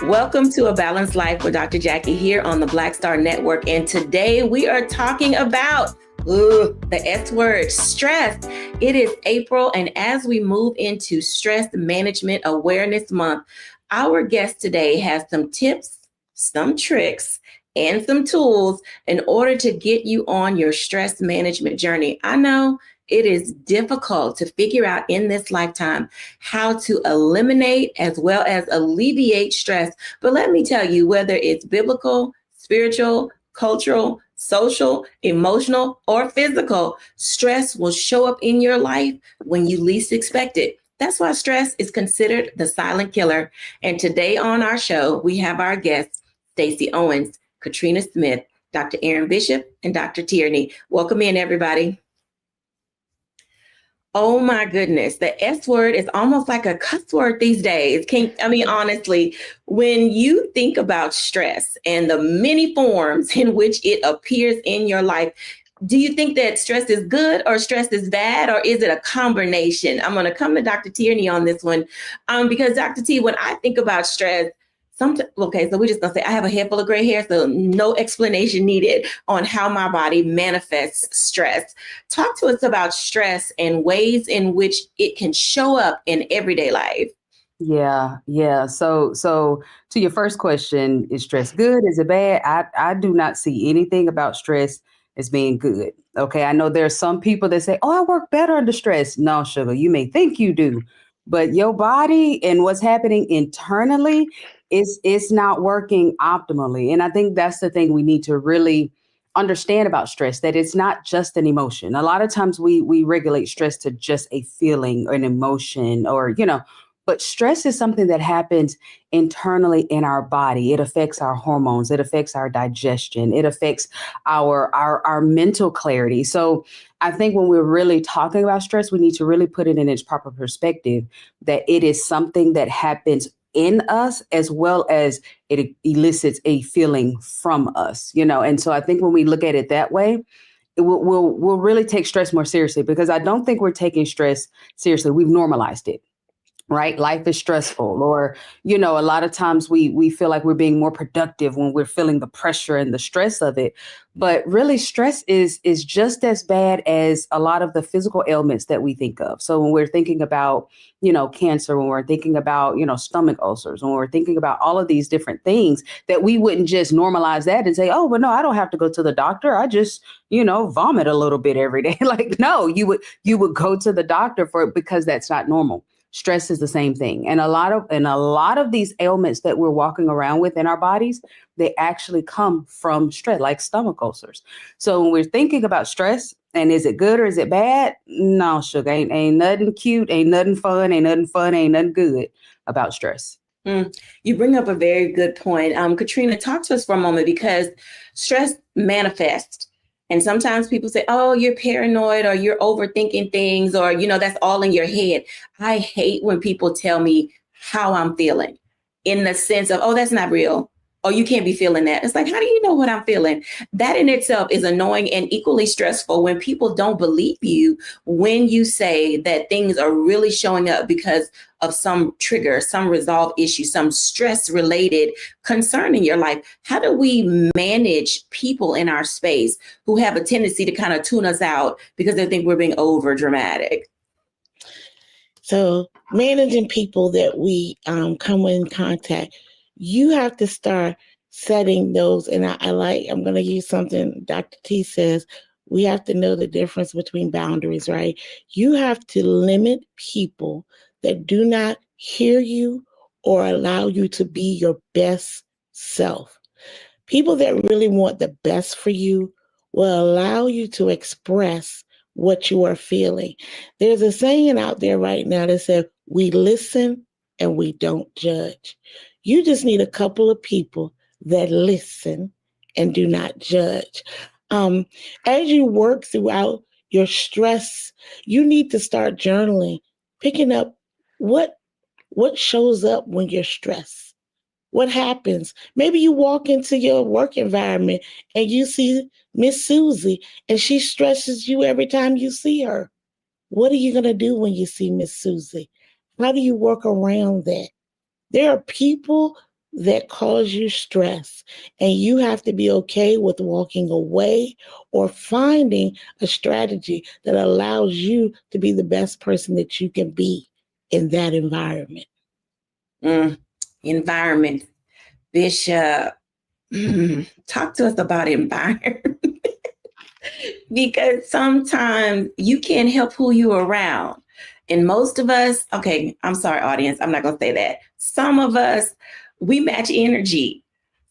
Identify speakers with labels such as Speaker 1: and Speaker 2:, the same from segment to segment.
Speaker 1: Welcome to A Balanced Life with Dr. Jacquie here on the Black Star Network. And today we are talking about the S word, stress. It is April, and as we move into Stress Management Awareness Month, our guest today has some tips, some tricks, and some tools in order to get you on your stress management journey. I know it is difficult to figure out in this lifetime how to eliminate as well as alleviate stress. But let me tell you, whether it's biblical, spiritual, cultural, social, emotional, or physical, stress will show up in your life when you least expect it. That's why stress is considered the silent killer. And today on our show, we have our guests, Stacey Owens, Katrina Smith, Dr. Aaron Bishop, and Dr. Tierney. Welcome in, everybody. Oh my goodness, the S word is almost like a cuss word these days. Honestly, when you think about stress and the many forms in which it appears in your life, do you think that stress is good or stress is bad, or is it a combination? I'm going to come to Dr. Tierney on this one because Dr. T, when I think about stress, so we're just going to say I have a head full of gray hair, so no explanation needed on how my body manifests stress. Talk to us about stress and ways in which it can show up in everyday life.
Speaker 2: Yeah. So to your first question, is stress good? Is it bad? I do not see anything about stress as being good. Okay. I know there are some people that say, oh, I work better under stress. No, sugar, you may think you do, but your body and what's happening internally is not working optimally. And I think that's the thing we need to really understand about stress, that it's not just an emotion. A lot of times we regulate stress to just a feeling or an emotion or, but stress is something that happens internally in our body. It affects our hormones. It affects our digestion. It affects our mental clarity. So I think when we're really talking about stress, we need to really put it in its proper perspective, that it is something that happens in us as well as it elicits a feeling from us, And so I think when we look at it that way, we'll really take stress more seriously, because I don't think we're taking stress seriously. We've normalized it. Right? Life is stressful, or, a lot of times we feel like we're being more productive when we're feeling the pressure and the stress of it. But really, stress is just as bad as a lot of the physical ailments that we think of. So when we're thinking about, cancer, when we're thinking about, stomach ulcers, when we're thinking about all of these different things, that we wouldn't just normalize that and say, oh, well, no, I don't have to go to the doctor. I just, vomit a little bit every day. Like, no, you would go to the doctor for it, because that's not normal. Stress is the same thing. And a lot of these ailments that we're walking around with in our bodies, they actually come from stress, like stomach ulcers. So when we're thinking about stress, and is it good or is it bad? No, sugar, ain't nothing cute, ain't nothing fun, ain't nothing good about stress.
Speaker 1: You bring up a very good point. Katrina, talk to us for a moment, because stress manifests. And sometimes people say, oh, you're paranoid, or you're overthinking things, or, that's all in your head. I hate when people tell me how I'm feeling, in the sense of, oh, that's not real. Oh, you can't be feeling that. It's like, how do you know what I'm feeling? That in itself is annoying and equally stressful when people don't believe you when you say that things are really showing up because of some trigger, some resolved issue, some stress related concern in your life. How do we manage people in our space who have a tendency to kind of tune us out because they think we're being over dramatic?
Speaker 3: So managing people that we come in contact, you have to start setting those. And I'm going to use something Dr. T says. We have to know the difference between boundaries, right? You have to limit people that do not hear you or allow you to be your best self. People that really want the best for you will allow you to express what you are feeling. There's a saying out there right now that says, we listen and we don't judge. You just need a couple of people that listen and do not judge. As you work throughout your stress, you need to start journaling, picking up what shows up when you're stressed. What happens? Maybe you walk into your work environment and you see Miss Susie, and she stresses you every time you see her. What are you going to do when you see Miss Susie? How do you work around that? There are people that cause you stress. And you have to be okay with walking away or finding a strategy that allows you to be the best person that you can be in that environment.
Speaker 1: Environment. Bishop, talk to us about environment. Because sometimes you can't help who you're around. And most of us, okay, I'm sorry, audience, I'm not going to say that. Some of us, we match energy.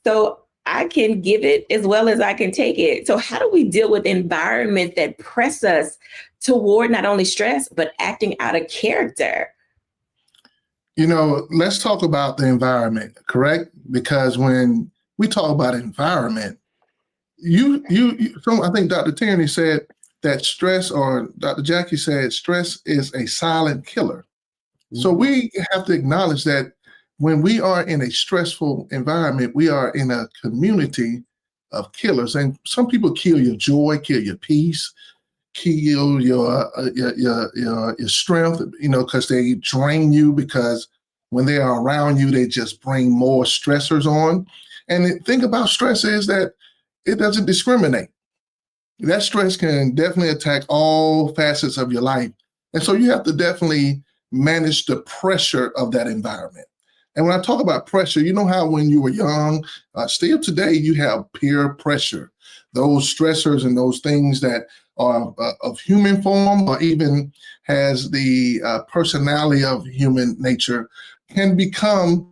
Speaker 1: So I can give it as well as I can take it. So how do we deal with environments that press us toward not only stress, but acting out of character?
Speaker 4: Let's talk about the environment, correct? Because when we talk about environment, I think Dr. Tierney said that stress, or Dr. Jacquie said stress is a silent killer. Mm-hmm. So we have to acknowledge that when we are in a stressful environment, we are in a community of killers. And some people kill your joy, kill your peace, kill your strength, because they drain you, because when they are around you, they just bring more stressors on. And the thing about stress is that it doesn't discriminate. That stress can definitely attack all facets of your life. And so you have to definitely manage the pressure of that environment. And when I talk about pressure, you know how when you were young, still today, you have peer pressure. Those stressors and those things that are of human form, or even has the personality of human nature, can become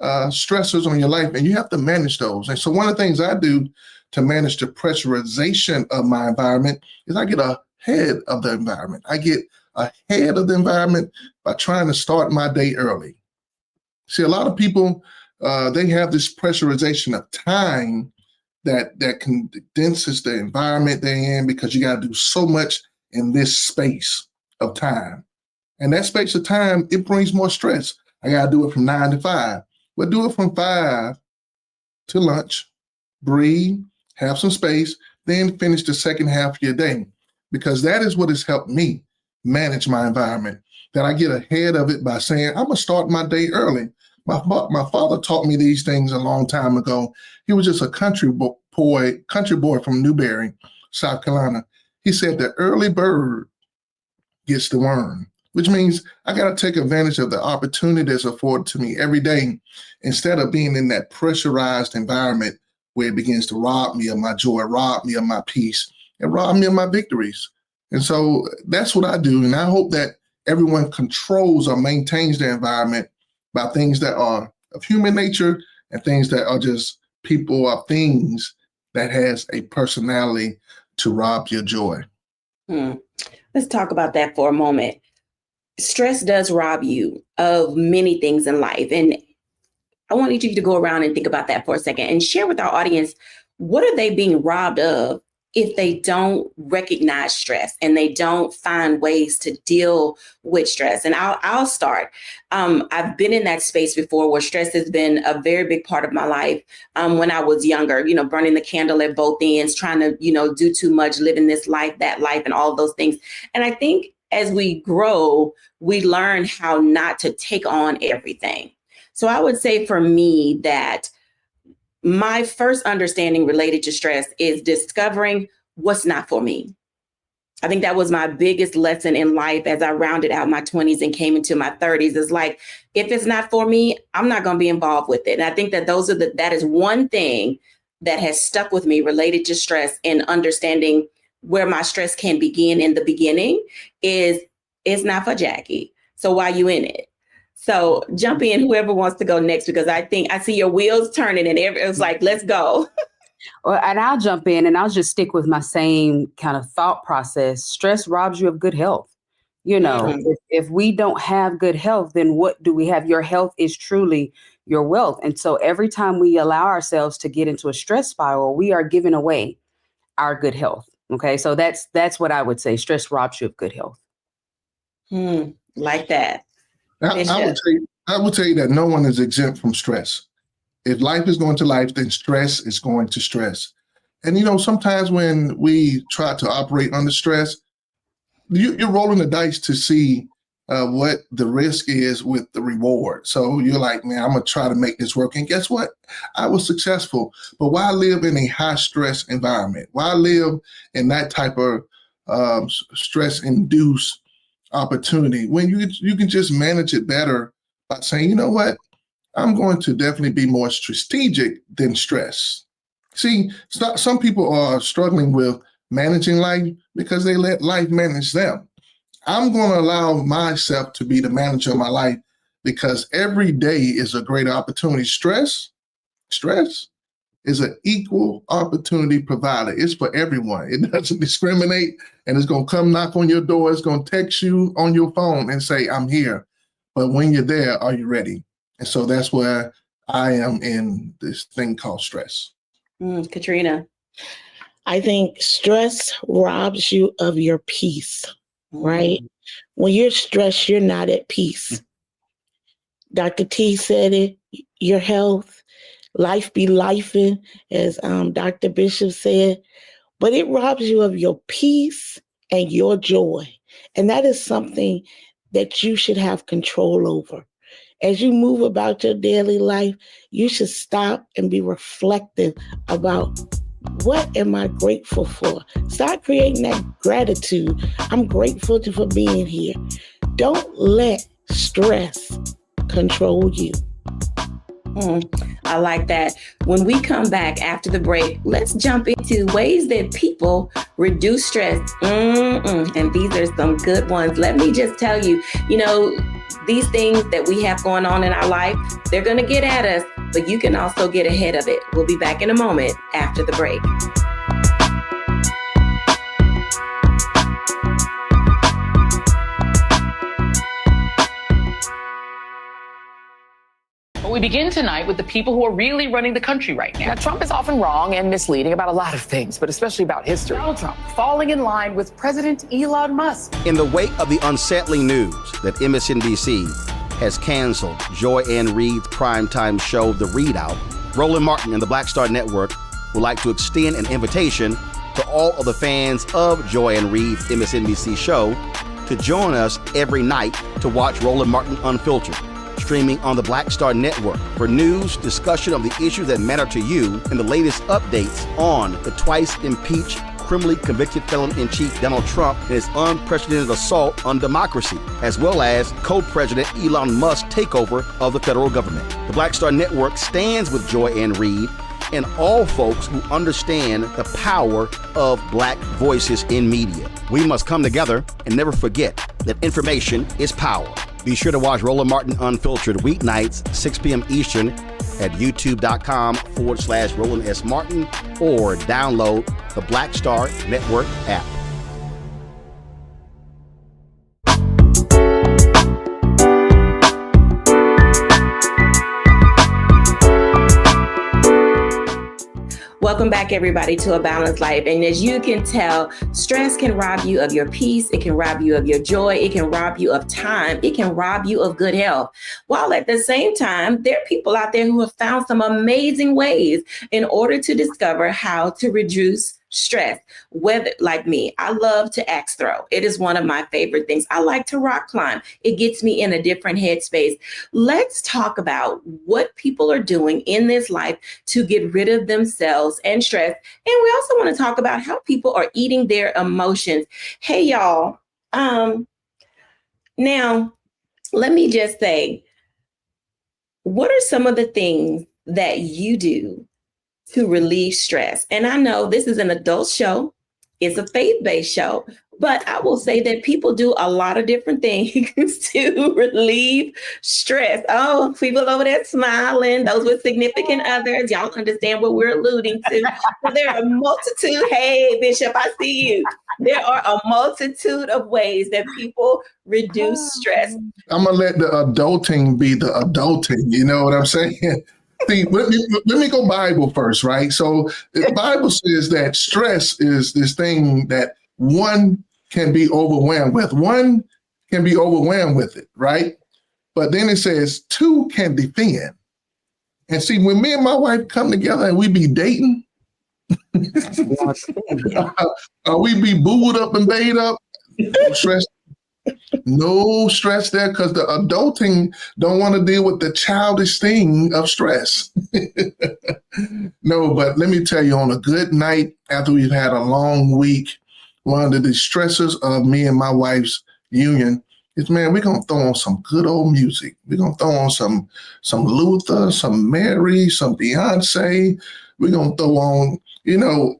Speaker 4: stressors on your life, and you have to manage those. And so one of the things I do to manage the pressurization of my environment is I get ahead of the environment. I get ahead of the environment by trying to start my day early. See, a lot of people, they have this pressurization of time that condenses the environment they're in, because you got to do so much in this space of time. And that space of time, it brings more stress. I got to do it from 9 to 5. But do it from 5 to lunch, breathe, have some space, then finish the second half of your day. Because that is what has helped me manage my environment, that I get ahead of it by saying, I'm going to start my day early. My father taught me these things a long time ago. He was just a country boy from Newberry, South Carolina. He said the early bird gets the worm, which means I got to take advantage of the opportunity that's afforded to me every day, instead of being in that pressurized environment where it begins to rob me of my joy, rob me of my peace, and rob me of my victories. And so that's what I do. And I hope that everyone controls or maintains their environment by things that are of human nature and things that are just people or things that has a personality to rob your joy.
Speaker 1: Let's talk about that for a moment. Stress does rob you of many things in life. And I want you to go around and think about that for a second and share with our audience, what are they being robbed of if they don't recognize stress and they don't find ways to deal with stress? And I'll start. I've been in that space before where stress has been a very big part of my life. When I was younger, burning the candle at both ends, trying to, do too much, living this life, that life, and all of those things. And I think as we grow, we learn how not to take on everything. So I would say for me that my first understanding related to stress is discovering what's not for me. I think that was my biggest lesson in life as I rounded out my 20s and came into my 30s. Is like, if it's not for me, I'm not going to be involved with it. And I think that that is one thing that has stuck with me related to stress, and understanding where my stress can begin in the beginning is it's not for Jacquie. So why you in it? So jump in, whoever wants to go next, because I think I see your wheels turning and it's like, let's go.
Speaker 2: Well, and I'll jump in and I'll just stick with my same kind of thought process. Stress robs you of good health. If we don't have good health, then what do we have? Your health is truly your wealth. And so every time we allow ourselves to get into a stress spiral, we are giving away our good health. Okay. So that's what I would say. Stress robs you of good health.
Speaker 1: Like that.
Speaker 4: I would tell you that no one is exempt from stress. If life is going to life, then stress is going to stress. And, sometimes when we try to operate under stress, you're rolling the dice to see what the risk is with the reward. So you're like, man, I'm going to try to make this work. And guess what? I was successful. But why live in a high stress environment? Why live in that type of stress induced opportunity when you can just manage it better by saying, you know what? I'm going to definitely be more strategic than stress. See, some people are struggling with managing life because they let life manage them. I'm going to allow myself to be the manager of my life because every day is a great opportunity. Stress is an equal opportunity provider. It's for everyone. It doesn't discriminate, and it's going to come knock on your door. It's going to text you on your phone and say, I'm here. But when you're there, are you ready? And so that's where I am in this thing called stress.
Speaker 1: Katrina.
Speaker 3: I think stress robs you of your peace, right? When you're stressed, you're not at peace. Dr. T said it, your health, life be lifing, as Dr. Bishop said, but it robs you of your peace and your joy. And that is something that you should have control over. As you move about your daily life, you should stop and be reflective about what am I grateful for? Start creating that gratitude. I'm grateful for being here. Don't let stress control you.
Speaker 1: I like that. When we come back after the break, let's jump into ways that people reduce stress. And these are some good ones. Let me just tell you, these things that we have going on in our life, they're going to get at us, but you can also get ahead of it. We'll be back in a moment after the break.
Speaker 5: We begin tonight with the people who are really running the country right now.
Speaker 6: Now, Trump is often wrong and misleading about a lot of things, but especially about history.
Speaker 5: Donald Trump falling in line with President Elon Musk.
Speaker 7: In the wake of the unsettling news that MSNBC has canceled Joy Ann Reid's primetime show, The Readout, Roland Martin and the Black Star Network would like to extend an invitation to all of the fans of Joy Ann Reid's MSNBC show to join us every night to watch Roland Martin Unfiltered, streaming on the Black Star Network for news, discussion of the issues that matter to you, and the latest updates on the twice impeached, criminally convicted felon-in-chief Donald Trump and his unprecedented assault on democracy, as well as co-president Elon Musk's takeover of the federal government. The Black Star Network stands with Joy Ann Reid and all folks who understand the power of Black voices in media. We must come together and never forget that information is power. Be sure to watch Roland Martin Unfiltered weeknights, 6 p.m. Eastern at youtube.com/Roland S. Martin or download the Black Star Network app.
Speaker 1: Welcome back, everybody, to A Balanced Life. And as you can tell, stress can rob you of your peace. It can rob you of your joy. It can rob you of time. It can rob you of good health. While at the same time, there are people out there who have found some amazing ways in order to discover how to reduce stress. Whether, like me, I love to axe throw. It is one of my favorite things. I like to rock climb. It gets me in a different headspace. Let's talk about what people are doing in this life to get rid of themselves and stress. And we also want to talk about how people are eating their emotions. Hey, y'all. Now, let me just say, what are some of the things that you do to relieve stress? And I know this is an adult show. It's a faith-based show, but I will say that people do a lot of different things to relieve stress. Oh, people over there smiling, those with significant others, y'all understand what we're alluding to. So there are a multitude. Hey, Bishop, I see you. There are a multitude of ways that people reduce stress.
Speaker 4: I'm going to let the adulting be the adulting. You know what I'm saying? See, let me go Bible first, right? So the Bible says that stress is this thing that one can be overwhelmed with. One can be overwhelmed with it, right? But then it says two can defend. And see, when me and my wife come together and we be dating, we be booed up and bayed up, no stress, No stress there because the adulting don't want to deal with the childish thing of stress. No, but let me tell you, on a good night after we've had a long week, one of the stressors of me and my wife's union is, man, we're going to throw on some good old music. We're going to throw on some Luther, some Mary, some Beyonce. We're going to throw on,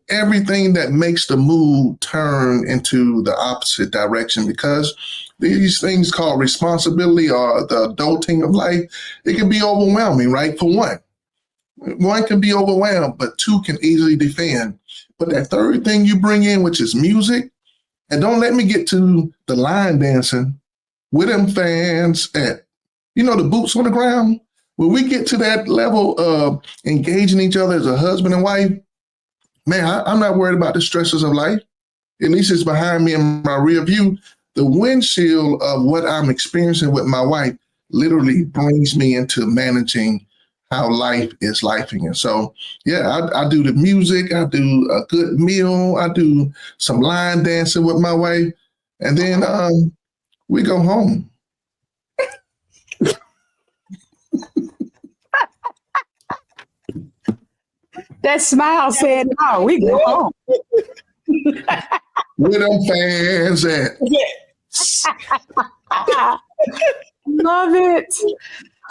Speaker 4: everything that makes the mood turn into the opposite direction, because these things called responsibility or the adulting of life, it can be overwhelming, right? For one can be overwhelmed, but two can easily defend. But that third thing you bring in, which is music, and don't let me get to the line dancing with them fans at, the boots on the ground. When we get to that level of engaging each other as a husband and wife, man, I'm not worried about the stresses of life. At least it's behind me in my rear view. The windshield of what I'm experiencing with my wife literally brings me into managing how life is lifing. And so, yeah, I do the music, I do a good meal, I do some line dancing with my wife, and then we go home.
Speaker 2: That smile said, no, we go home.
Speaker 4: Where them fans at?
Speaker 2: Love it.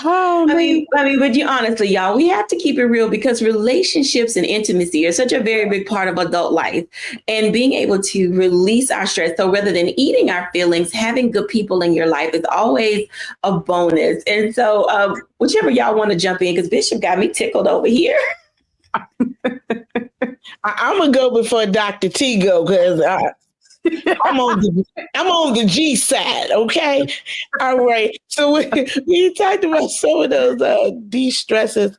Speaker 2: Oh,
Speaker 1: I mean, but you honestly, y'all, we have to keep it real, because relationships and intimacy are such a very big part of adult life, and being able to release our stress. So rather than eating our feelings, having good people in your life is always a bonus. And so whichever y'all want to jump in, because Bishop got me tickled over here.
Speaker 3: I'm gonna go before Dr. T go, because I'm on the G side. Okay, all right. So we talked about some of those de-stressors.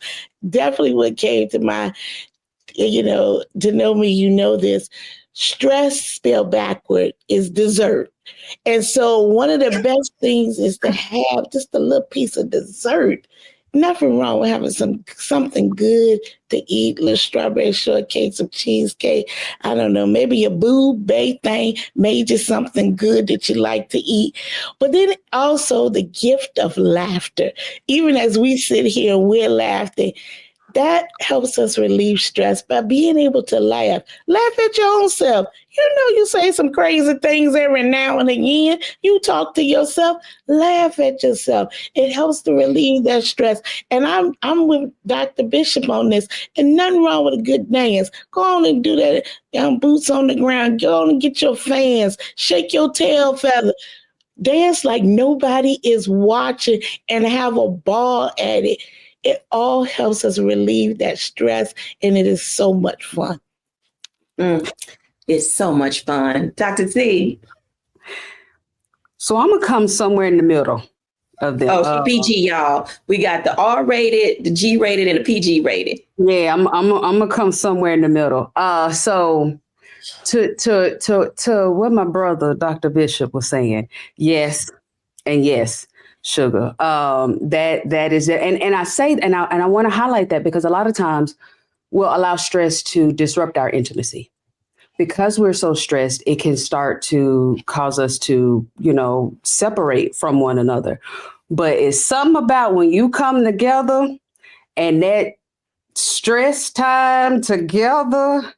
Speaker 3: Definitely, what came to my, to know me, this stress spelled backward is dessert. And so one of the best things is to have just a little piece of dessert. Nothing wrong with having something good to eat, little strawberry shortcake, some cheesecake. I don't know, maybe your boo-bae thing made you something good that you like to eat. But then also the gift of laughter. Even as we sit here and we're laughing, that helps us relieve stress by being able to laugh. Laugh at your own self. You say some crazy things every now and again. You talk to yourself, laugh at yourself. It helps to relieve that stress. And I'm with Dr. Bishop on this. And nothing wrong with a good dance. Go on and do that. Boots on the ground. Go on and get your fans. Shake your tail feather. Dance like nobody is watching and have a ball at it. It all helps us relieve that stress, and it is so much fun.
Speaker 1: It's so much fun. Dr. T.
Speaker 2: So I'm going to come somewhere in the middle of them.
Speaker 1: Oh, PG, y'all. We got the R-rated, the G-rated, and the PG-rated.
Speaker 2: Yeah, I'm going to come somewhere in the middle. So to what my brother, Dr. Bishop, was saying, yes and yes. Sugar. That is it. And I say, and I want to highlight that because a lot of times we'll allow stress to disrupt our intimacy. Because we're so stressed, it can start to cause us to, separate from one another. But it's something about when you come together and that stress time together,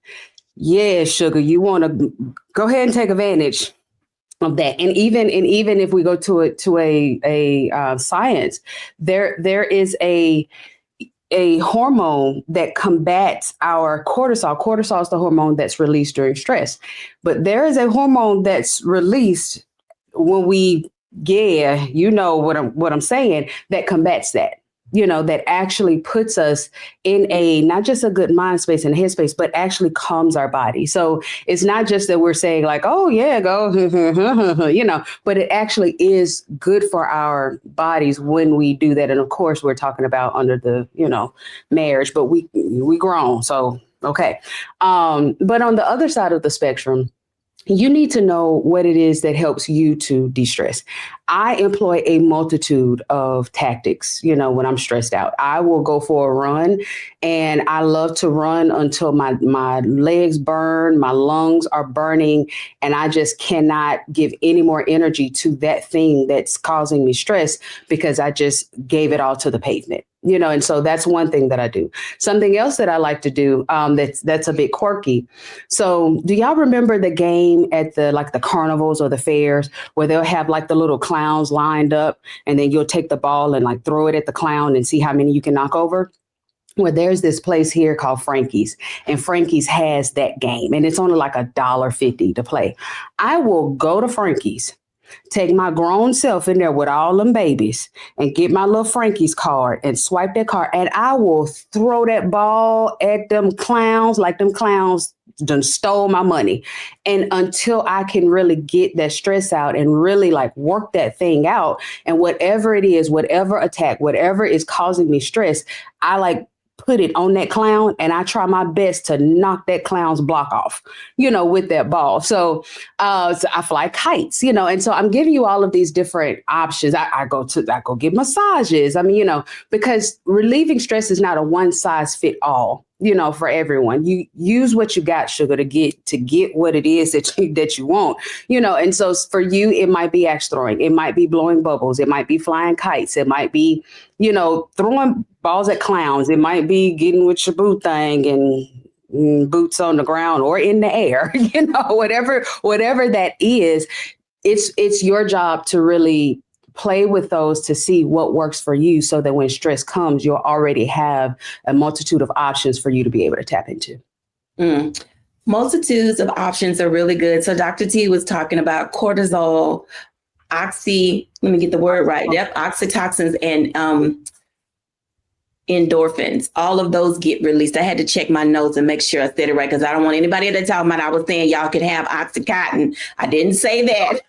Speaker 2: yeah, sugar, you want to go ahead and take advantage of that. And even if we go to a science, there is a hormone that combats our cortisol. Cortisol is the hormone that's released during stress, but there is a hormone that's released when we, what I'm saying, that combats that. That actually puts us in a, not just a good mind space and headspace, but actually calms our body. So it's not just that we're saying like, oh yeah, go, but it actually is good for our bodies when we do that. And of course we're talking about under the, marriage, but we grown. So, okay. But on the other side of the spectrum, you need to know what it is that helps you to de-stress. I employ a multitude of tactics, when I'm stressed out. I will go for a run, and I love to run until my legs burn, my lungs are burning, and I just cannot give any more energy to that thing that's causing me stress because I just gave it all to the pavement. And so that's one thing that I do. Something else that I like to do that's a bit quirky. So do y'all remember the game at the carnivals or the fairs where they'll have like the little clowns lined up, and then you'll take the ball and like throw it at the clown and see how many you can knock over? Well, there's this place here called Frankie's, and Frankie's has that game, and it's only like $1.50 to play. I will go to Frankie's, take my grown self in there with all them babies and get my little Frankie's card and swipe that card. And I will throw that ball at them clowns like them clowns done stole my money. And until I can really get that stress out and really like work that thing out, and whatever it is, whatever attack, whatever is causing me stress, I like put it on that clown, and I try my best to knock that clown's block off, with that ball. So I fly kites, and so I'm giving you all of these different options. I go get massages. I mean, because relieving stress is not a one size fit all, for everyone. You use what you got, sugar, to get what it is that you want, and so for you, it might be axe throwing. It might be blowing bubbles. It might be flying kites. It might be, throwing balls at clowns. It might be getting with your boot thing and boots on the ground or in the air, whatever that is. It's your job to really play with those to see what works for you, so that when stress comes, you'll already have a multitude of options for you to be able to tap into.
Speaker 1: Multitudes of options are really good. So Dr. T was talking about cortisol, let me get the word right. Yep, oxytocins and endorphins. All of those get released. I had to check my notes and make sure I said it right, because I don't want anybody to talk about I was saying y'all could have Oxycontin. I didn't say that.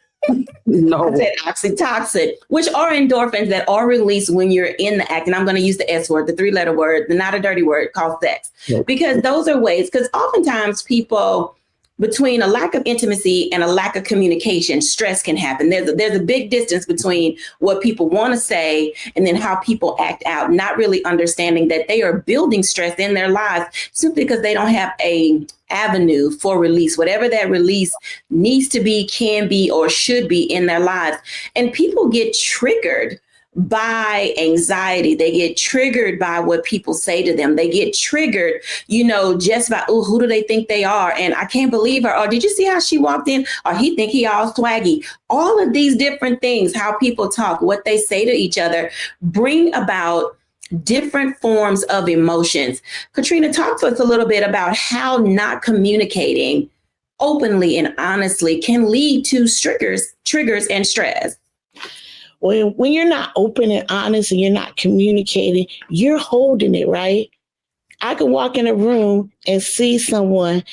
Speaker 2: No.
Speaker 1: I said oxytocin, which are endorphins that are released when you're in the act. And I'm going to use the S word, the 3-letter word, the not a dirty word called sex, because those are ways, because oftentimes people, between a lack of intimacy and a lack of communication, stress can happen. There's a big distance between what people want to say and then how people act out, not really understanding that they are building stress in their lives simply because they don't have a avenue for release, whatever that release needs to be, can be, or should be in their lives. And people get triggered by anxiety. They get triggered by what people say to them. They get triggered, just by, oh, who do they think they are? And I can't believe her. Or did you see how she walked in? Or he think he all swaggy. All of these different things, how people talk, what they say to each other, bring about different forms of emotions. Katrina, talk to us a little bit about how not communicating openly and honestly can lead to triggers and stress.
Speaker 3: When you're not open and honest and you're not communicating, you're holding it, right? I can walk in a room and see someone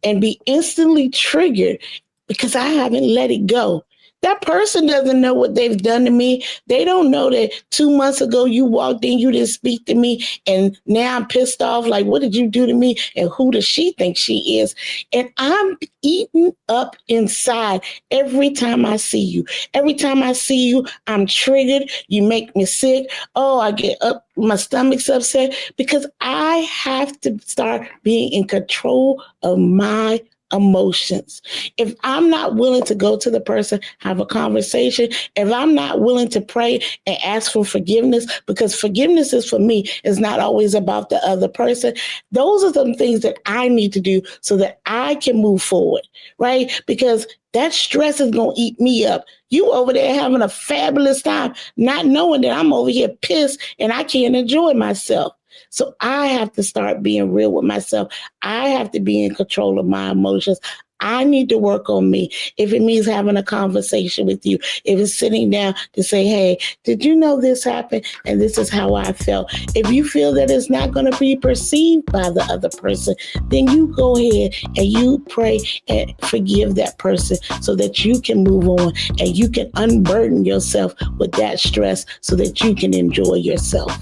Speaker 3: and be instantly triggered because I haven't let it go. That person doesn't know what they've done to me. They don't know that 2 months ago you walked in, you didn't speak to me, and now I'm pissed off. Like, what did you do to me? And who does she think she is? And I'm eaten up inside every time I see you. Every time I see you, I'm triggered. You make me sick. Oh, I get up. My stomach's upset because I have to start being in control of my emotions. If I'm not willing to go to the person, have a conversation, if I'm not willing to pray and ask for forgiveness, because forgiveness is for me, it's not always about the other person. Those are some things that I need to do so that I can move forward, right? Because that stress is going to eat me up. You over there having a fabulous time, not knowing that I'm over here pissed and I can't enjoy myself. So I have to start being real with myself. I have to be in control of my emotions. I need to work on me. If it means having a conversation with you, if it's sitting down to say, hey, did you know this happened? And this is how I felt. If you feel that it's not going to be perceived by the other person, then you go ahead and you pray and forgive that person so that you can move on and you can unburden yourself with that stress so that you can enjoy yourself.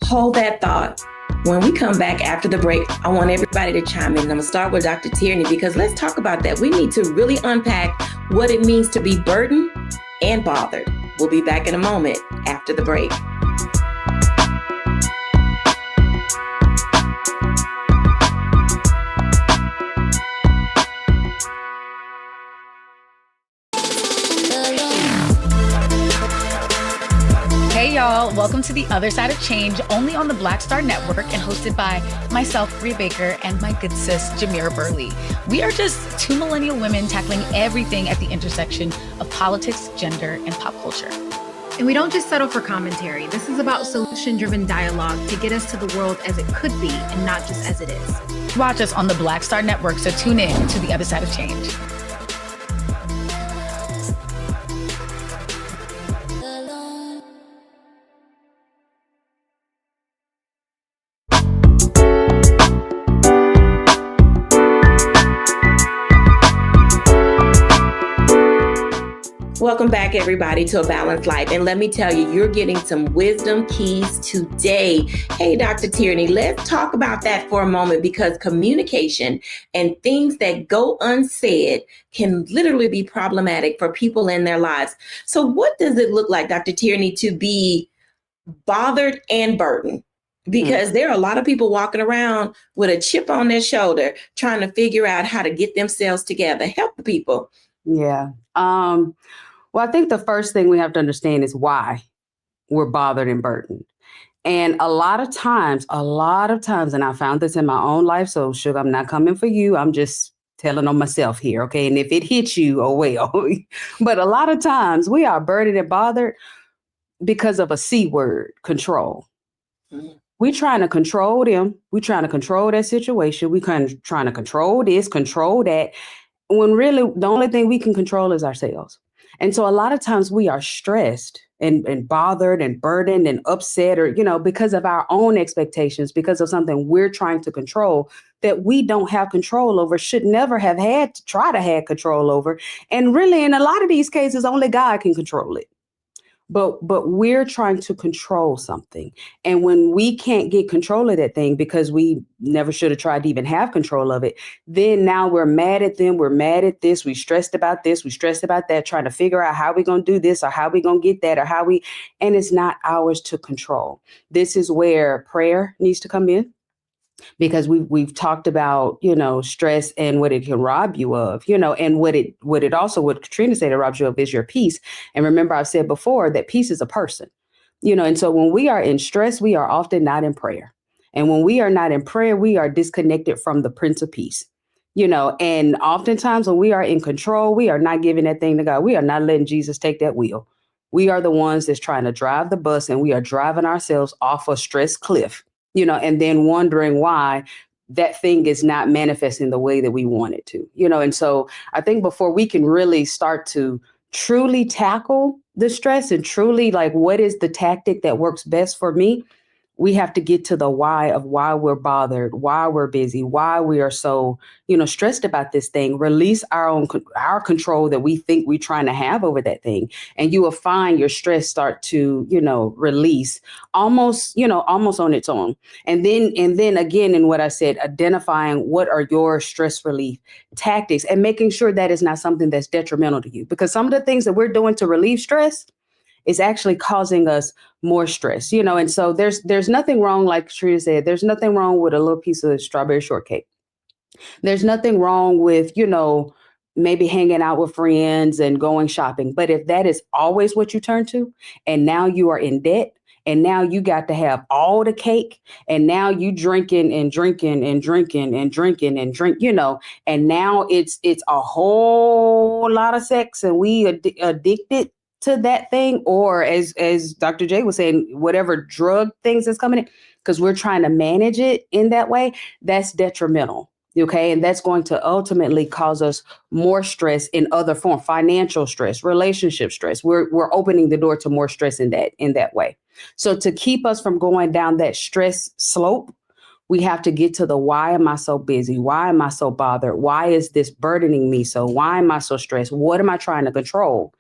Speaker 1: Hold that thought. When we come back after the break, I want everybody to chime in. I'm going to start with Dr. Tierney because let's talk about that. We need to really unpack what it means to be burdened and bothered. We'll be back in a moment after the break.
Speaker 8: Hey y'all, welcome to The Other Side of Change, only on the Black Star Network and hosted by myself, Bree Baker, and my good sis, Jamira Burley. We are just two millennial women tackling everything at the intersection of politics, gender, and pop culture.
Speaker 9: And we don't just settle for commentary. This is about solution-driven dialogue to get us to the world as it could be and not just as it is.
Speaker 8: Watch us on the Black Star Network, so tune in to The Other Side of Change.
Speaker 1: Welcome back, everybody, to A Balanced Life. And let me tell you, you're getting some wisdom keys today. Hey, Dr. Tierney, let's talk about that for a moment, because communication and things that go unsaid can literally be problematic for people in their lives. So what does it look like, Dr. Tierney, to be bothered and burdened? Because there are a lot of people walking around with a chip on their shoulder trying to figure out how to get themselves together. Help the people.
Speaker 2: Yeah. Well, I think the first thing we have to understand is why we're bothered and burdened. And a lot of times, and I found this in my own life, so sugar, I'm not coming for you. I'm just telling on myself here, okay? And if it hits you, oh well. But a lot of times we are burdened and bothered because of a C word, control. Mm-hmm. We're trying to control them. We're trying to control that situation. We're trying to control this, control that, when really the only thing we can control is ourselves. And so a lot of times we are stressed and bothered and burdened and upset, or, because of our own expectations, because of something we're trying to control that we don't have control over, should never have had to try to have control over. And really, in a lot of these cases, only God can control it. But we're trying to control something. And when we can't get control of that thing because we never should have tried to even have control of it, then now we're mad at them. We're mad at this. We stressed about this. We stressed about that, trying to figure out how we're going to do this or how we're going to get that and it's not ours to control. This is where prayer needs to come in. Because we've talked about, stress and what it can rob you of, and what Katrina said, it robs you of is your peace. And remember, I've said before that peace is a person, and so when we are in stress, we are often not in prayer. And when we are not in prayer, we are disconnected from the Prince of Peace, and oftentimes when we are in control, we are not giving that thing to God. We are not letting Jesus take that wheel. We are the ones that's trying to drive the bus, and we are driving ourselves off a stress cliff. And then wondering why that thing is not manifesting the way that we want it to, and so I think before we can really start to truly tackle the stress and truly what is the tactic that works best for me, we have to get to the why of why we're bothered, why we're busy, why we are so, stressed about this thing, release our control that we think we're trying to have over that thing. And you will find your stress start to, release almost on its own. And then again, in what I said, identifying what are your stress relief tactics and making sure that is not something that's detrimental to you, because some of the things that we're doing to relieve stress is actually causing us more stress, and so there's nothing wrong, like Katrina said, there's nothing wrong with a little piece of strawberry shortcake. There's nothing wrong with, maybe hanging out with friends and going shopping. But if that is always what you turn to, and now you are in debt, and now you got to have all the cake, and now you drinking and drinking and drinking and drinking and drink, and now it's a whole lot of sex, and we addicted to that thing, or as Dr. J was saying, whatever drug things that's coming in, because we're trying to manage it in that way, that's detrimental. Okay. And that's going to ultimately cause us more stress in other forms, financial stress, relationship stress. We're opening the door to more stress in that way. So to keep us from going down that stress slope, we have to get to the why am I so busy? Why am I so bothered? Why is this burdening me? So why am I so stressed? What am I trying to control?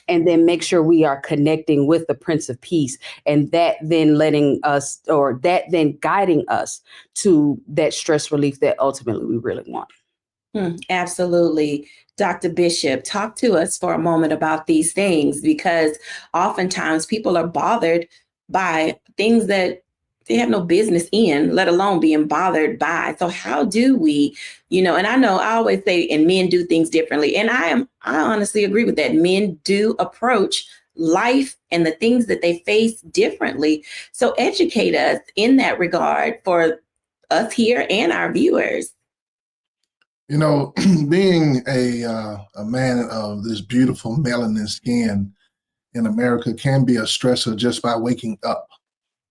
Speaker 2: And then make sure we are connecting with the Prince of Peace, and that then guiding us to that stress relief that ultimately we really want.
Speaker 1: Absolutely. Dr. Bishop, talk to us for a moment about these things, because oftentimes people are bothered by things that they have no business in, let alone being bothered by. So how do we, and I know I always say, and men do things differently. And I honestly agree with that. Men do approach life and the things that they face differently. So educate us in that regard for us here and our viewers.
Speaker 4: Being a man of this beautiful melanin skin in America can be a stressor just by waking up.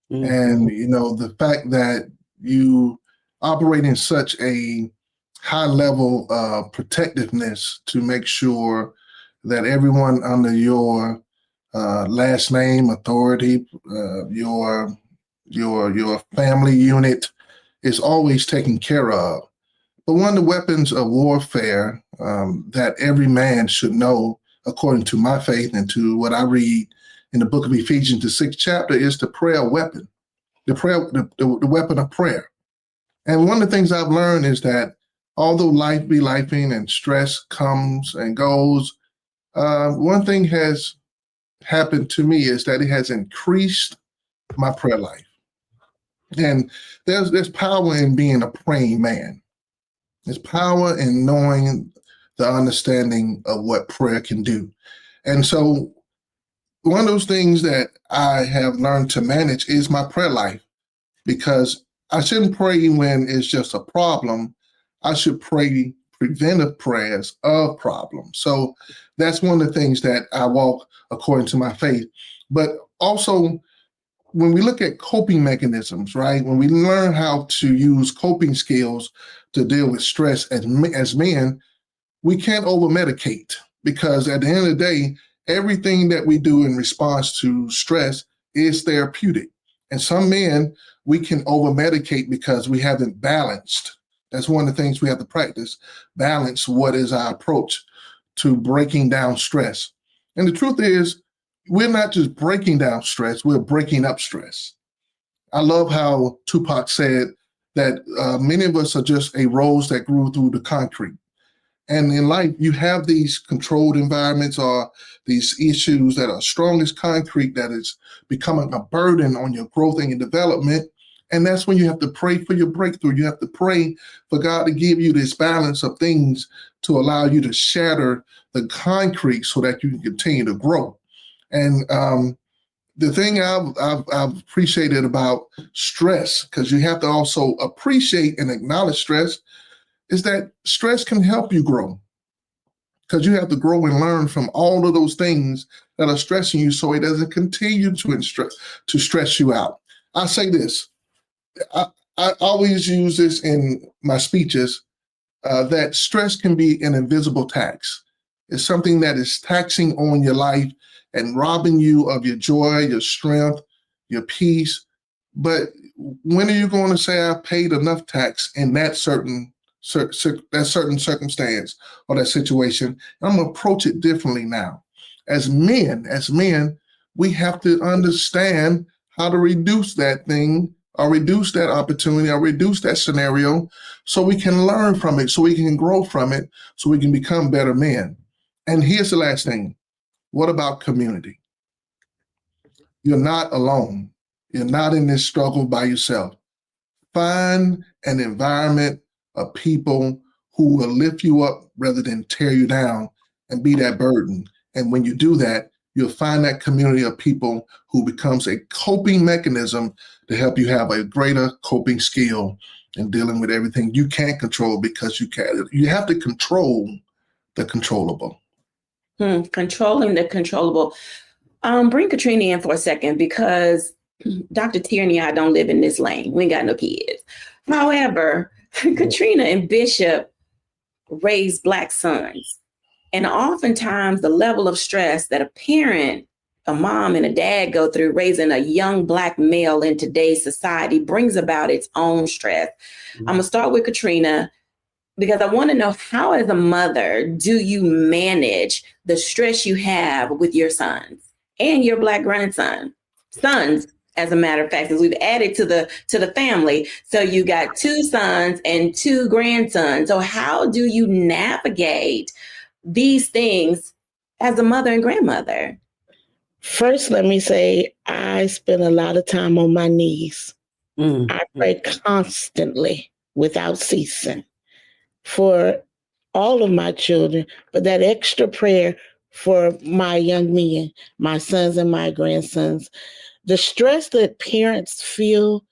Speaker 4: And, the fact that you operate in such a high level of protectiveness to make sure that everyone under your last name, authority, your family unit is always taken care of. But one of the weapons of warfare that every man should know, according to my faith and to what I read in the book of Ephesians, the 6th chapter, is the prayer weapon, the weapon of prayer. And one of the things I've learned is that although life be lifing and stress comes and goes, one thing has happened to me is that it has increased my prayer life. And there's power in being a praying man. There's power in knowing the understanding of what prayer can do. And so one of those things that I have learned to manage is my prayer life, because I shouldn't pray when it's just a problem. I should pray preventive prayers of problems. So that's one of the things that I walk according to my faith. But also, when we look at coping mechanisms, right, when we learn how to use coping skills to deal with stress as men, we can't over-medicate, because at the end of the day, everything that we do in response to stress is therapeutic. And some men, we can over-medicate because we haven't balanced. That's one of the things we have to practice, balance what is our approach to breaking down stress. And the truth is, we're not just breaking down stress, we're breaking up stress. I love how Tupac said that many of us are just a rose that grew through the concrete. And in life, you have these controlled environments or these issues that are strong as concrete that is becoming a burden on your growth and your development. And that's when you have to pray for your breakthrough. You have to pray for God to give you this balance of things to allow you to shatter the concrete so that you can continue to grow. And the thing I've appreciated about stress, because you have to also appreciate and acknowledge stress, is that stress can help you grow, because you have to grow and learn from all of those things that are stressing you so it doesn't continue to stress you out. I say this, I always use this in my speeches, that stress can be an invisible tax. It's something that is taxing on your life and robbing you of your joy, your strength, your peace. But when are you going to say I paid enough tax in that certain circumstance or that situation? I'm going to approach it differently now. As men, we have to understand how to reduce that thing or reduce that opportunity or reduce that scenario so we can learn from it, so we can grow from it, so we can become better men. And here's the last thing. What about community? You're not alone. You're not in this struggle by yourself. Find an environment of people who will lift you up rather than tear you down and be that burden. And when you do that, you'll find that community of people who becomes a coping mechanism to help you have a greater coping skill in dealing with everything you can't control, because you have to control the controllable.
Speaker 1: Controlling the controllable. Bring Katrina in for a second, because Dr. Tierney and I don't live in this lane. We ain't got no kids. However, Katrina and Bishop raised Black sons. And oftentimes the level of stress that a parent, a mom and a dad go through raising a young Black male in today's society brings about its own stress. I'm going to start with Katrina, because I want to know, how as a mother do you manage the stress you have with your sons and your Black sons? as a matter of fact, since we've added to the family. So you got 2 sons and 2 grandsons. So how do you navigate these things as a mother and grandmother?
Speaker 3: First, let me say, I spend a lot of time on my knees. I pray constantly without ceasing for all of my children, but that extra prayer for my young men, my sons and my grandsons. The stress that parents feel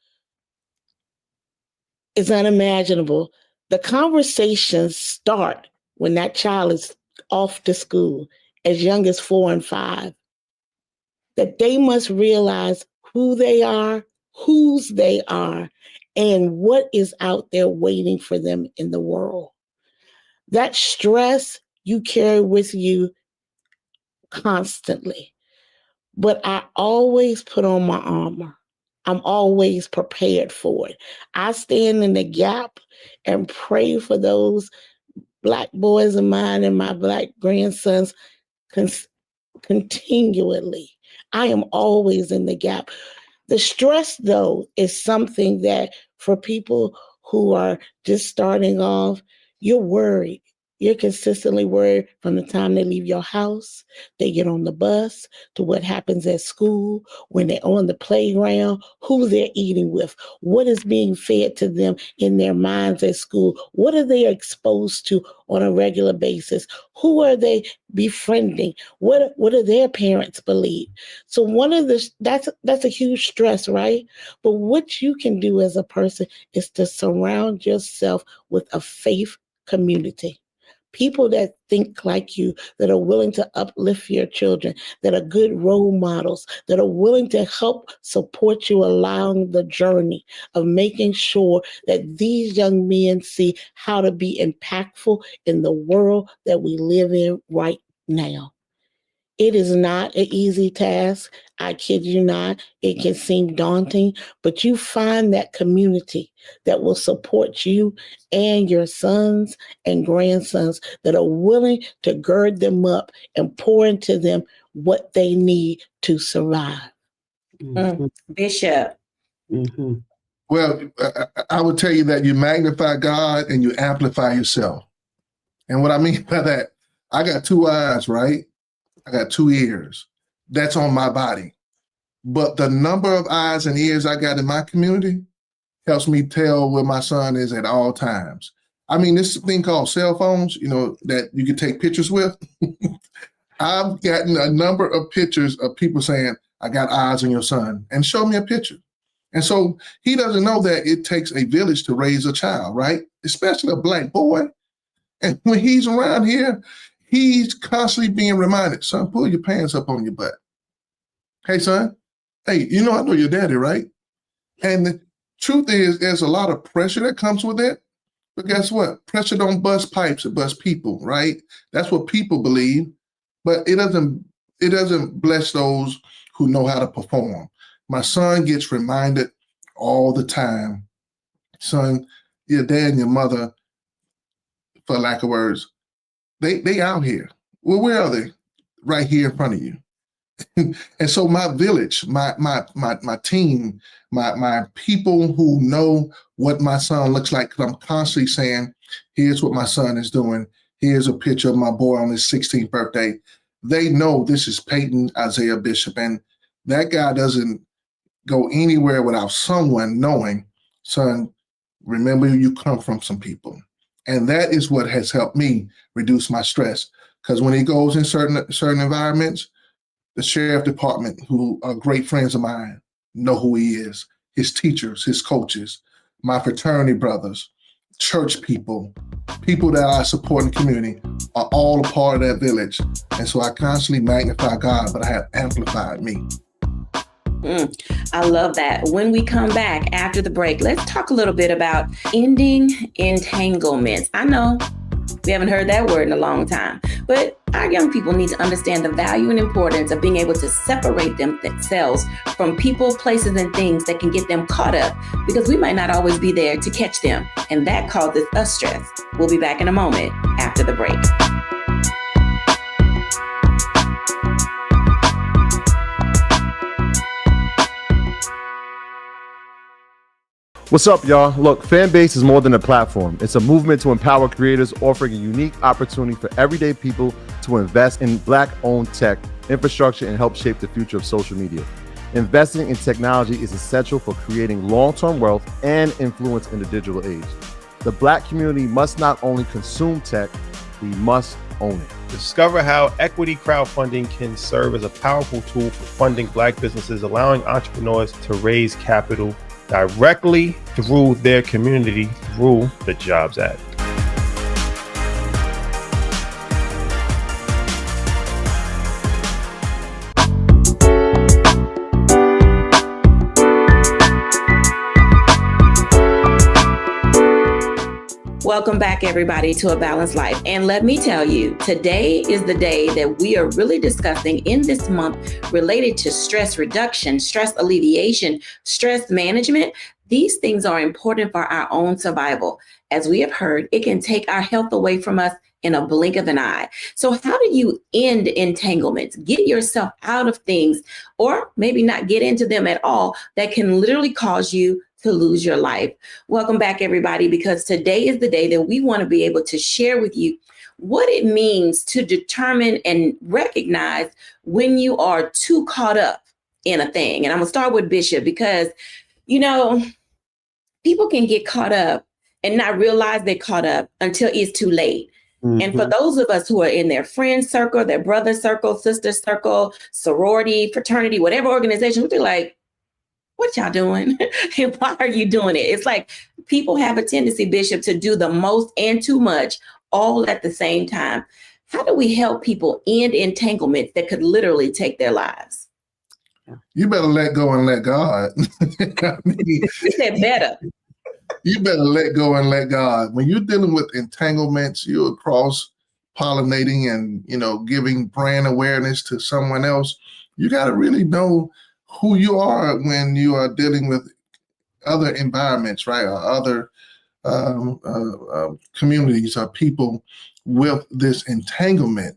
Speaker 3: is unimaginable. The conversations start when that child is off to school, as young as 4 and 5, that they must realize who they are, whose they are, and what is out there waiting for them in the world. That stress you carry with you constantly. But I always put on my armor. I'm always prepared for it. I stand in the gap and pray for those Black boys of mine and my Black grandsons continually. I am always in the gap. The stress, though, is something that for people who are just starting off, you're worried. You're consistently worried from the time they leave your house, they get on the bus, to what happens at school, when they're on the playground, who they're eating with, what is being fed to them in their minds at school, what are they exposed to on a regular basis, who are they befriending, what do their parents believe. So that's a huge stress, right? But what you can do as a person is to surround yourself with a faith community. People that think like you, that are willing to uplift your children, that are good role models, that are willing to help support you along the journey of making sure that these young men see how to be impactful in the world that we live in right now. It is not an easy task. I kid you not. It can seem daunting, but you find that community that will support you and your sons and grandsons that are willing to gird them up and pour into them what they need to survive.
Speaker 1: Bishop.
Speaker 4: Well, I would tell you that you magnify God and you amplify yourself. And what I mean by that, I got 2 eyes, right? I got 2 ears. That's on my body. But the number of eyes and ears I got in my community helps me tell where my son is at all times. I mean, this thing called cell phones, that you can take pictures with. I've gotten a number of pictures of people saying, I got eyes on your son, and show me a picture. And so he doesn't know that it takes a village to raise a child, right? Especially a Black boy. And when he's around here, he's constantly being reminded, son, pull your pants up on your butt. Hey, son, I know your daddy, right? And the truth is, there's a lot of pressure that comes with it. But guess what? Pressure don't bust pipes, it busts people, right? That's what people believe. But it doesn't bless those who know how to perform. My son gets reminded all the time, son, your dad and your mother, for lack of words, they out here. Well, where are they? Right here in front of you. And so my village, my team, my people who know what my son looks like, because I'm constantly saying, here's what my son is doing. Here's a picture of my boy on his 16th birthday. They know this is Peyton Isaiah Bishop, and that guy doesn't go anywhere without someone knowing, son, remember you come from some people. And that is what has helped me reduce my stress. Because when he goes in certain environments, the sheriff department, who are great friends of mine, know who he is. His teachers, his coaches, my fraternity brothers, church people that I support in the community are all a part of that village. And so I constantly magnify God, but I have amplified me.
Speaker 1: I love that. When we come back after the break, let's talk a little bit about ending entanglements. I know we haven't heard that word in a long time, but our young people need to understand the value and importance of being able to separate themselves from people, places, and things that can get them caught up, because we might not always be there to catch them, and that causes us stress. We'll be back in a moment after the break.
Speaker 10: What's up, y'all? Look, Fanbase is more than a platform. It's a movement to empower creators, offering a unique opportunity for everyday people to invest in Black-owned tech, infrastructure, and help shape the future of social media. Investing in technology is essential for creating long-term wealth and influence in the digital age. The Black community must not only consume tech, we must own it.
Speaker 11: Discover how equity crowdfunding can serve as a powerful tool for funding Black businesses, allowing entrepreneurs to raise capital directly through their community through the Jobs Act.
Speaker 1: Welcome back, everybody, to A Balanced Life. And let me tell you, today is the day that we are really discussing in this month related to stress reduction, stress alleviation, stress management. These things are important for our own survival. As we have heard, it can take our health away from us in a blink of an eye. So how do you end entanglements? Get yourself out of things, or maybe not get into them at all, that can literally cause you to lose your life. Welcome back, everybody, because today is the day that we want to be able to share with you what it means to determine and recognize when you are too caught up in a thing. And I'm gonna start with Bishop because, you know, people can get caught up and not realize they're caught up until it's too late. Mm-hmm. And for those of us who are in their friend circle, their brother circle, sister circle, sorority, fraternity, whatever organization, we'll be like, what y'all doing? And why are you doing it? It's like people have a tendency, Bishop, to do the most and too much all at the same time. How do we help people end entanglements that could literally take their lives?
Speaker 4: You better let go and let God.
Speaker 1: You said better.
Speaker 4: You better let go and let God. When you're dealing with entanglements, you're cross-pollinating and, giving brand awareness to someone else. You got to really know who you are when you are dealing with other environments, right? Or other communities or people with this entanglement.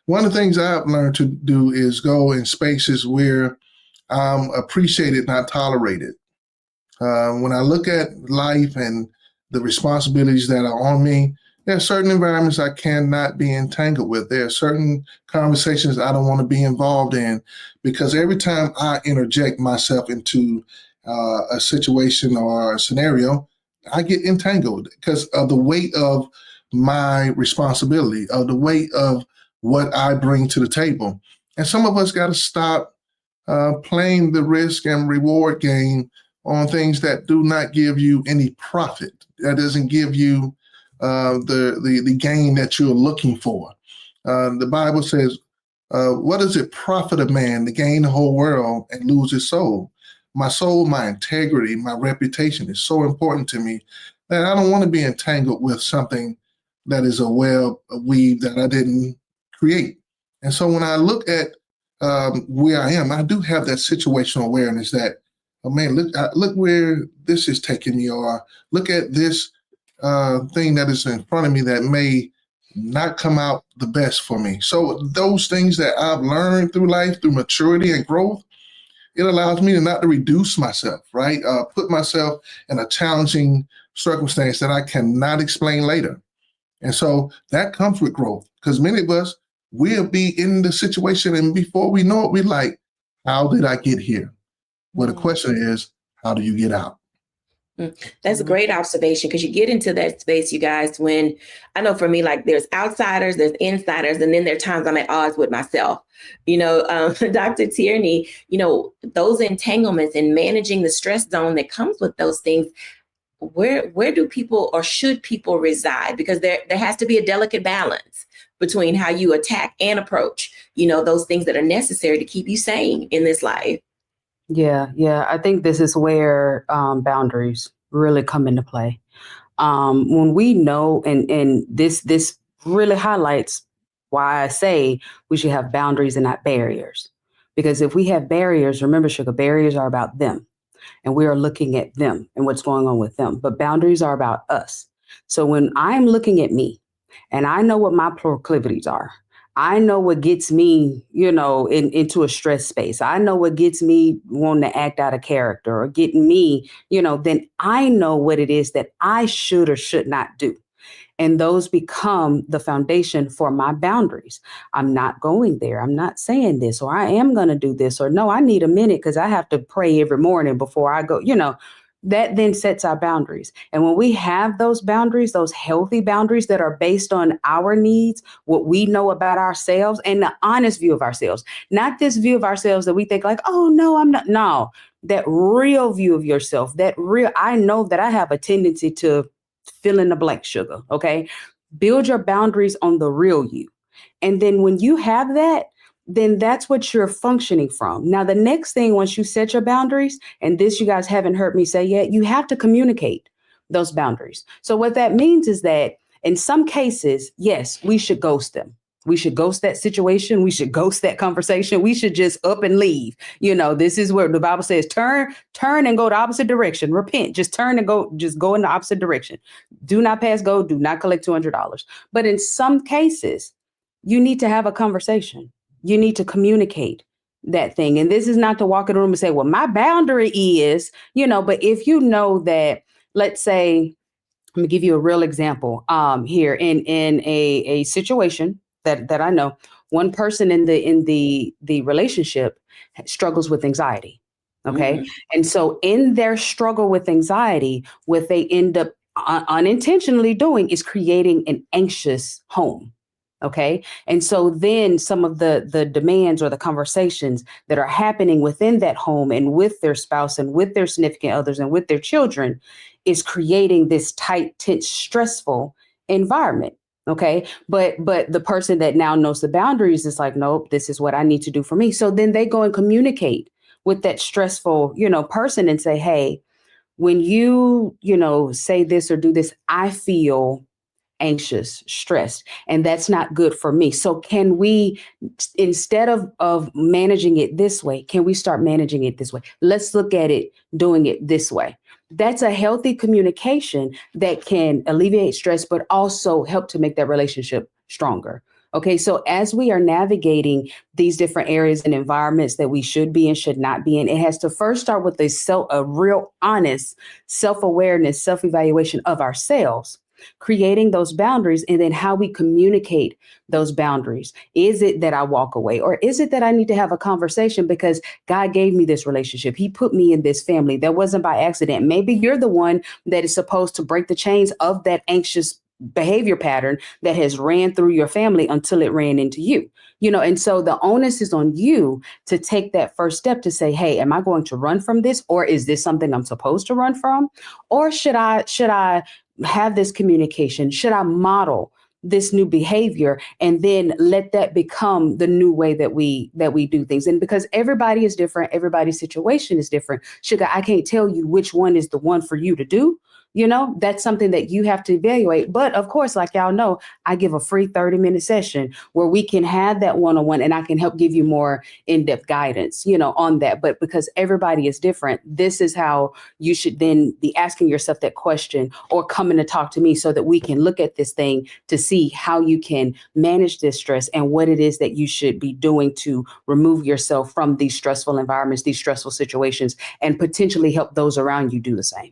Speaker 4: One of the things I've learned to do is go in spaces where I'm appreciated, not tolerated. When I look at life and the responsibilities that are on me, there are certain environments I cannot be entangled with. There are certain conversations I don't want to be involved in, because every time I interject myself into a situation or a scenario, I get entangled because of the weight of my responsibility, of the weight of what I bring to the table. And some of us got to stop playing the risk and reward game on things that do not give you any profit, that doesn't give you the gain that you're looking for. The Bible says, what does it profit a man to gain the whole world and lose his soul? My soul, my integrity, my reputation is so important to me that I don't want to be entangled with something that is a web, a weave that I didn't create. And so when I look at where I am, I do have that situational awareness that, oh man, look where this is taking me, or look at this thing that is in front of me that may not come out the best for me. So those things that I've learned through life, through maturity and growth, it allows me to not to reduce myself, right? Put myself in a challenging circumstance that I cannot explain later. And so that comes with growth, because many of us, we'll be in the situation and before we know it, we're like, how did I get here? Well, the question is, how do you get out?
Speaker 1: That's a great observation, because you get into that space, you guys, when I know for me, like there's outsiders, there's insiders, and then there are times I'm at odds with myself. Dr. Tierney, those entanglements and managing the stress zone that comes with those things, where do people or should people reside? Because there has to be a delicate balance between how you attack and approach, those things that are necessary to keep you sane in this life.
Speaker 2: Yeah. I think this is where boundaries really come into play. When we know, and this really highlights why I say we should have boundaries and not barriers. Because if we have barriers, remember, sugar, barriers are about them. And we are looking at them and what's going on with them. But boundaries are about us. So when I'm looking at me and I know what my proclivities are, I know what gets me, into a stress space. I know what gets me wanting to act out of character or getting me, then I know what it is that I should or should not do. And those become the foundation for my boundaries. I'm not going there. I'm not saying this, or I am going to do this, or no, I need a minute because I have to pray every morning before I go, that then sets our boundaries. And when we have those boundaries, those healthy boundaries that are based on our needs, what we know about ourselves and the honest view of ourselves, not this view of ourselves that we think like, oh, no, I'm not. No, that real view of yourself, I know that I have a tendency to fill in the blank, sugar. Okay. Build your boundaries on the real you. And then when you have that, then that's what you're functioning from. Now, the next thing, once you set your boundaries, and this you guys haven't heard me say yet, you have to communicate those boundaries. So what that means is that in some cases, yes, we should ghost them. We should ghost that situation. We should ghost that conversation. We should just up and leave. This is where the Bible says, turn and go the opposite direction. Repent, just turn and go in the opposite direction. Do not pass go, do not collect $200. But in some cases, you need to have a conversation. You need to communicate that thing. And this is not to walk in the room and say, well, my boundary is, but if you know that, let's say, let me give you a real example here in a situation that I know, one person in the relationship struggles with anxiety. Okay. Mm-hmm. And so in their struggle with anxiety, what they end up unintentionally doing is creating an anxious home. Okay. And so then some of the demands or the conversations that are happening within that home and with their spouse and with their significant others and with their children is creating this tight, tense, stressful environment. Okay. But the person that now knows the boundaries is like, nope, this is what I need to do for me. So then they go and communicate with that stressful, person and say, hey, when you, say this or do this, I feel anxious, stressed, and that's not good for me. So can we, instead of managing it this way, can we start managing it this way? Let's look at it, doing it this way. That's a healthy communication that can alleviate stress, but also help to make that relationship stronger. Okay, so as we are navigating these different areas and environments that we should be and should not be in, it has to first start with a real honest self-awareness, self-evaluation of ourselves, creating those boundaries, and then how we communicate those boundaries. Is it that I walk away, or is it that I need to have a conversation because God gave me this relationship? He put me in this family. That wasn't by accident. Maybe you're the one that is supposed to break the chains of that anxious behavior pattern that has ran through your family until it ran into you. And so the onus is on you to take that first step to say, hey, am I going to run from this? Or is this something I'm supposed to run from? Or should I have this communication? Should I model this new behavior and then let that become the new way that we do things? And because everybody is different, everybody's situation is different. Sugar, I can't tell you which one is the one for you to do. That's something that you have to evaluate. But of course, like y'all know, I give a free 30-minute session where we can have that one-on-one and I can help give you more in-depth guidance, on that. But because everybody is different, this is how you should then be asking yourself that question or coming to talk to me so that we can look at this thing to see how you can manage this stress and what it is that you should be doing to remove yourself from these stressful environments, these stressful situations, and potentially help those around you do the same.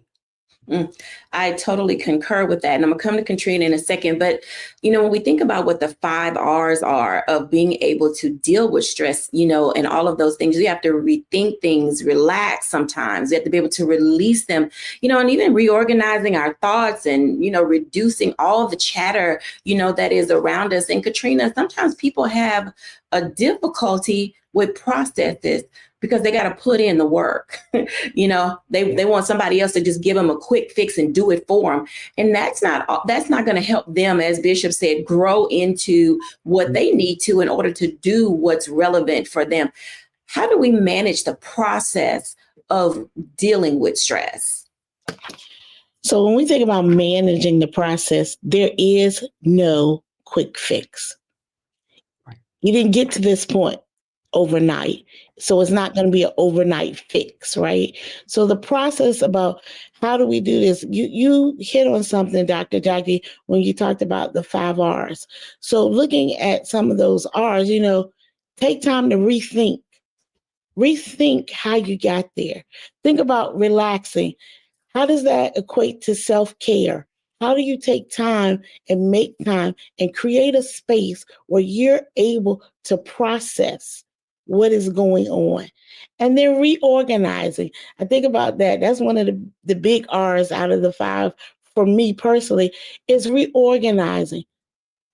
Speaker 1: I totally concur with that. And I'm going to come to Katrina in a second. But, when we think about what the 5 R's are of being able to deal with stress, and all of those things, you have to rethink things, relax sometimes. You have to be able to release them, and even reorganizing our thoughts and, reducing all the chatter, that is around us. And Katrina, sometimes people have a difficulty with processes because they got to put in the work. They want somebody else to just give them a quick fix and do it for them. And that's not going to help them, as Bishop said, grow into what they need to in order to do what's relevant for them. How do we manage the process of dealing with stress?
Speaker 3: So when we think about managing the process, there is no quick fix. You didn't get to this point overnight. So it's not going to be an overnight fix, right? So the process about how do we do this, you hit on something, Dr. Jacquie, when you talked about the 5 R's. So looking at some of those R's, take time to rethink how you got there. Think about relaxing. How does that equate to self-care? How do you take time and make time and create a space where you're able to process what is going on? And then reorganizing. I think about that. That's one of the big R's out of the 5 for me personally, is reorganizing.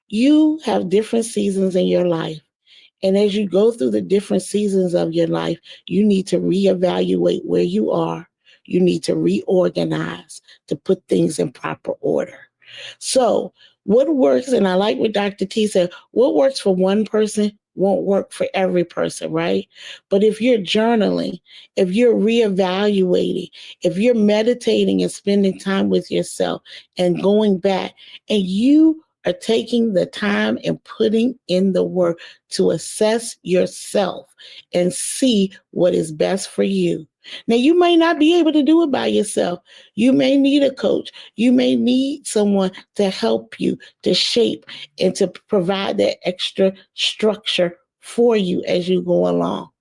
Speaker 3: You have different seasons in your life. And as you go through the different seasons of your life, you need to reevaluate where you are. You need to reorganize to put things in proper order. So what works, and I like what Dr. T said, what works for one person won't work for every person, right? But if you're journaling, if you're reevaluating, if you're meditating and spending time with yourself and going back, and you are taking the time and putting in the work to assess yourself and see what is best for you. Now, you may not be able to do it by yourself. You may need a coach. You may need someone to help you, to shape and to provide that extra structure for you as you go along.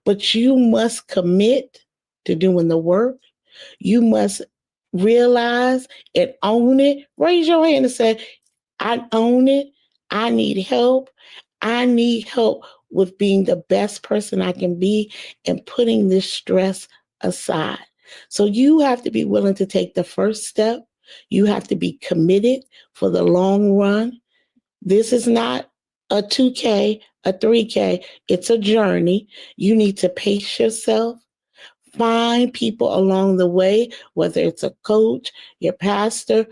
Speaker 3: But you must commit to doing the work. You must realize and own it. Raise your hand and say, I own it. I need help. I need help with being the best person I can be and putting this stress aside. So you have to be willing to take the first step. You have to be committed for the long run. This is not a 2K, a 3K. It's a journey. You need to pace yourself. Find people along the way, whether it's a coach, your pastor,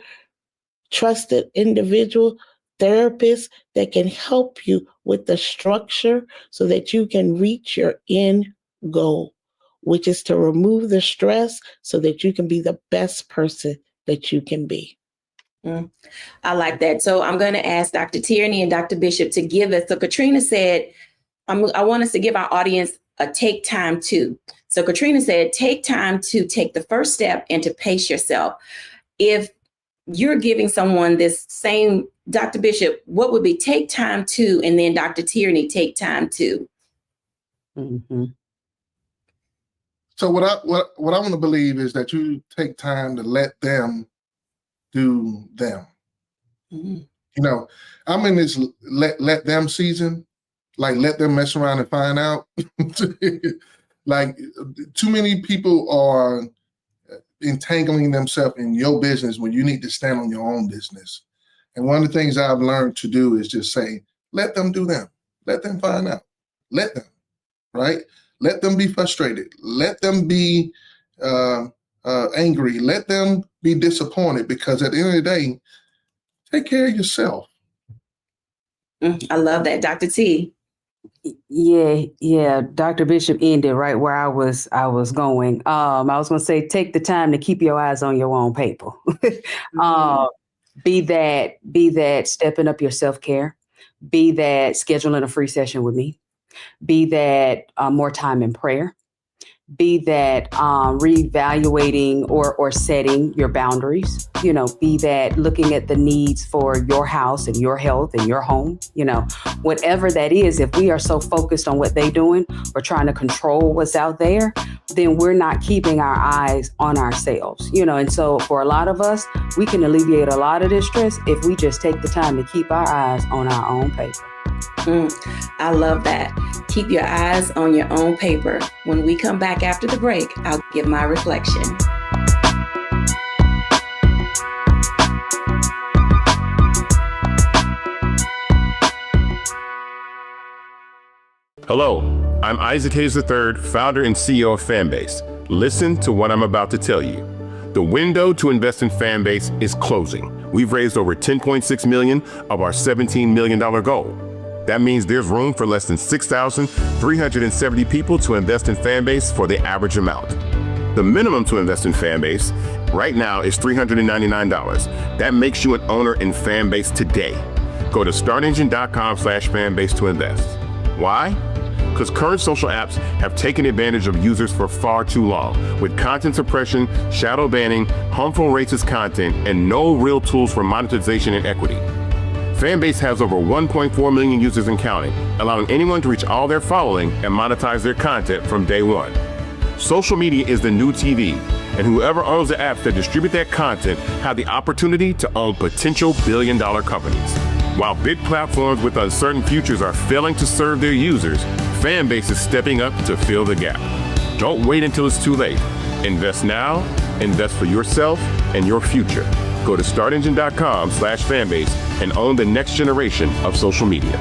Speaker 3: trusted individual, therapist that can help you with the structure so that you can reach your end goal, which is to remove the stress so that you can be the best person that you can be.
Speaker 1: I like that. So I'm going to ask Dr. Tierney and Dr. Bishop to give us. So Katrina said, I want us to give our audience a take time to. So Katrina said, take time to take the first step and to pace yourself. If you're giving someone this same, Dr. Bishop, what would be take time to, and then Dr. Tierney, take time to?
Speaker 2: Mm-hmm.
Speaker 4: So what I want to believe is that you take time to let them do them. Mm-hmm. I'm in this let them season, like let them mess around and find out. Like too many people are entangling themselves in your business when you need to stand on your own business. And one of the things I've learned to do is just say, let them do them. Let them find out. Let them, right? Let them be frustrated. Let them be angry. Let them be disappointed, because at the end of the day, take care of yourself.
Speaker 1: I love that. Dr. T.
Speaker 2: Yeah. Dr. Bishop ended right where I was going. I was going to say, take the time to keep your eyes on your own paper. Be that stepping up your self-care. Be that scheduling a free session with me. Be that more time in prayer. Be that reevaluating or setting your boundaries. Be that looking at the needs for your house and your health and your home. Whatever that is, if we are so focused on what they're doing or trying to control what's out there, then we're not keeping our eyes on ourselves. And so for a lot of us, we can alleviate a lot of this stress if we just take the time to keep our eyes on our own paper.
Speaker 1: I love that. Keep your eyes on your own paper. When we come back after the break, I'll give my reflection.
Speaker 12: Hello, I'm Isaac Hayes III, founder and CEO of Fanbase. Listen to what I'm about to tell you. The window to invest in Fanbase is closing. We've raised over $10.6 million of our $17 million goal. That means there's room for less than 6,370 people to invest in Fanbase for the average amount. The minimum to invest in Fanbase right now is $399. That makes you an owner in Fanbase today. Go to startengine.com/Fanbase to invest. Why? because current social apps have taken advantage of users for far too long, with content suppression, shadow banning, harmful racist content, and no real tools for monetization and equity. Fanbase has over 1.4 million users and counting, allowing anyone to reach all their following and monetize their content from day one. Social media is the new TV, and whoever owns the apps that distribute that content have the opportunity to own potential billion-dollar companies. While big platforms with uncertain futures are failing to serve their users, Fanbase is stepping up to fill the gap. Don't wait until it's too late. Invest now, invest for yourself and your future. Go to startengine.com/fanbase and own the next generation of social media.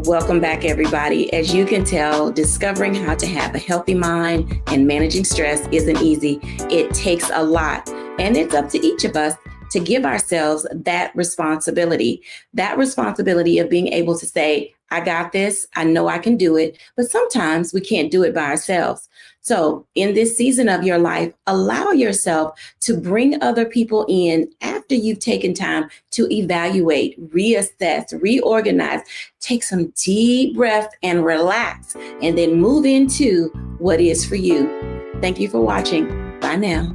Speaker 1: Welcome back, everybody. As you can tell, discovering how to have a healthy mind and managing stress isn't easy. It takes a lot, and it's up to each of us to give ourselves that responsibility of being able to say, I got this, I know I can do it, but sometimes we can't do it by ourselves. So in this season of your life, allow yourself to bring other people in after you've taken time to evaluate, reassess, reorganize, take some deep breath and relax, and then move into what is for you. Thank you for watching. Bye now.